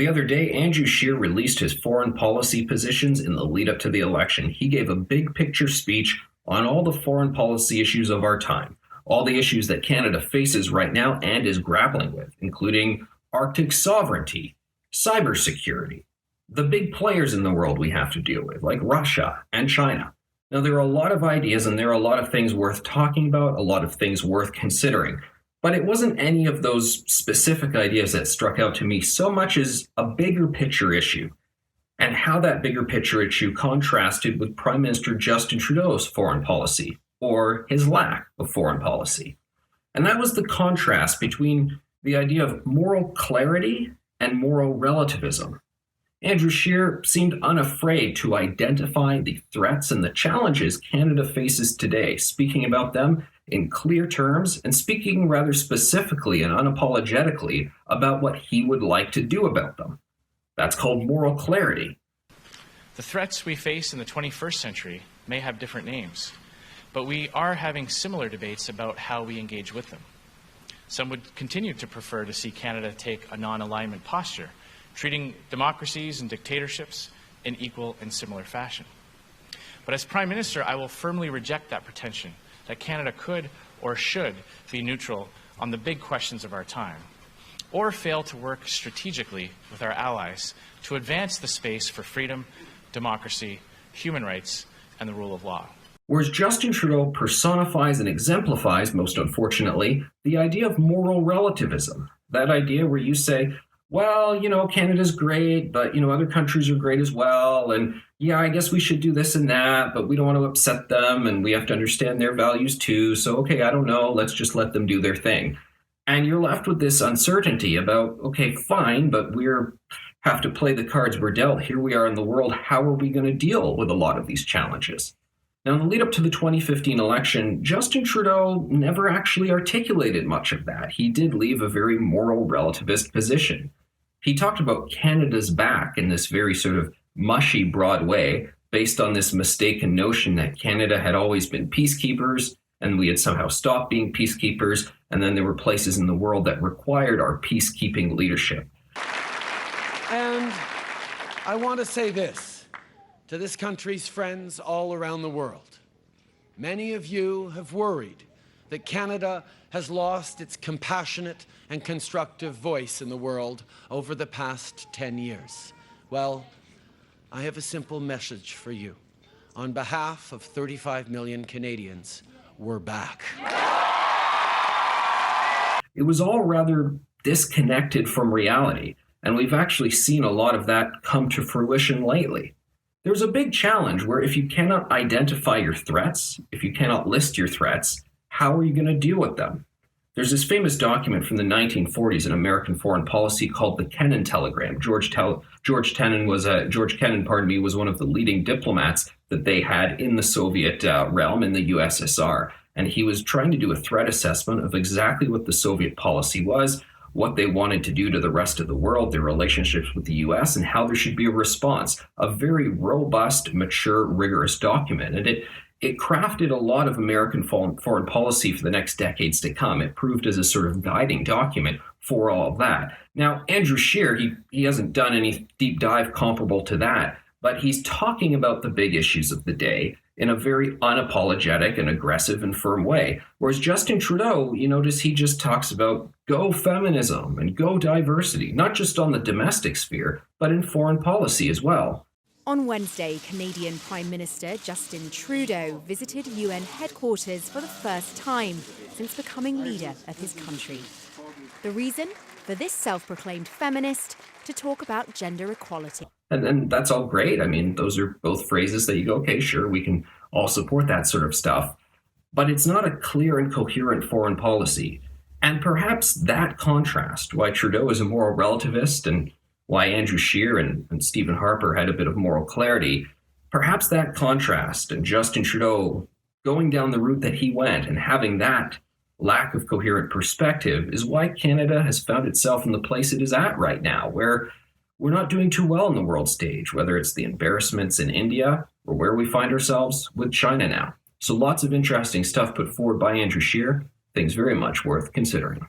The other day, Andrew Scheer released his foreign policy positions in the lead up to the election. He gave a big picture speech on all the foreign policy issues of our time, all the issues that Canada faces right now and is grappling with, including Arctic sovereignty, cybersecurity, the big players in the world we have to deal with, like Russia and China. Now, there are a lot of ideas and there are a lot of things worth talking about, a lot of things worth considering. But it wasn't any of those specific ideas that struck out to me so much as a bigger picture issue, and how that bigger picture issue contrasted with Prime Minister Justin Trudeau's foreign policy, or his lack of foreign policy. And that was the contrast between the idea of moral clarity and moral relativism. Andrew Scheer seemed unafraid to identify the threats and the challenges Canada faces today, speaking about them in clear terms and speaking rather specifically and unapologetically about what he would like to do about them. That's called moral clarity. The threats we face in the 21st century may have different names, but we are having similar debates about how we engage with them. Some would continue to prefer to see Canada take a non-alignment posture, treating democracies and dictatorships in equal and similar fashion. But as Prime Minister, I will firmly reject that pretension that Canada could or should be neutral on the big questions of our time, or fail to work strategically with our allies to advance the space for freedom, democracy, human rights, and the rule of law. Whereas Justin Trudeau personifies and exemplifies, most unfortunately, the idea of moral relativism. That idea where you say, well, Canada's great, but, other countries are great as well. And yeah, I guess we should do this and that, but we don't want to upset them and we have to understand their values too. So, okay, I don't know, let's just let them do their thing. And you're left with this uncertainty about, okay, fine, but have to play the cards we're dealt. Here we are in the world. How are we going to deal with a lot of these challenges? Now, in the lead up to the 2015 election, Justin Trudeau never actually articulated much of that. He did leave a very moral relativist position. He talked about Canada's back in this very sort of mushy, broad way, based on this mistaken notion that Canada had always been peacekeepers and we had somehow stopped being peacekeepers, and then there were places in the world that required our peacekeeping leadership. And I want to say this to this country's friends all around the world. Many of you have worried that Canada has lost its compassionate and constructive voice in the world over the past 10 years. Well, I have a simple message for you. On behalf of 35 million Canadians, we're back. It was all rather disconnected from reality, and we've actually seen a lot of that come to fruition lately. There's a big challenge where if you cannot identify your threats, if you cannot list your threats, how are you going to deal with them? There's this famous document from the 1940s in American foreign policy called the Kennan telegram. George Kennan was one of the leading diplomats that they had in the Soviet realm in the USSR. And he was trying to do a threat assessment of exactly what the Soviet policy was, what they wanted to do to the rest of the world, their relationships with the US, and how there should be a response. A very robust, mature, rigorous document. And it crafted a lot of American foreign policy for the next decades to come. It proved as a sort of guiding document for all of that. Now, Andrew Scheer, he hasn't done any deep dive comparable to that, but he's talking about the big issues of the day in a very unapologetic and aggressive and firm way. Whereas Justin Trudeau, you notice he just talks about go feminism and go diversity, not just on the domestic sphere, but in foreign policy as well. On Wednesday, Canadian Prime Minister Justin Trudeau visited UN headquarters for the first time since becoming leader of his country. The reason? For this self-proclaimed feminist to talk about gender equality. And that's all great. I mean, those are both phrases that you go, okay, sure, we can all support that sort of stuff. But it's not a clear and coherent foreign policy. And perhaps that contrast, why Trudeau is a moral relativist and why Andrew Scheer and Stephen Harper had a bit of moral clarity, perhaps that contrast and Justin Trudeau going down the route that he went and having that lack of coherent perspective is why Canada has found itself in the place it is at right now, where we're not doing too well on the world stage, whether it's the embarrassments in India or where we find ourselves with China now. So lots of interesting stuff put forward by Andrew Scheer, things very much worth considering.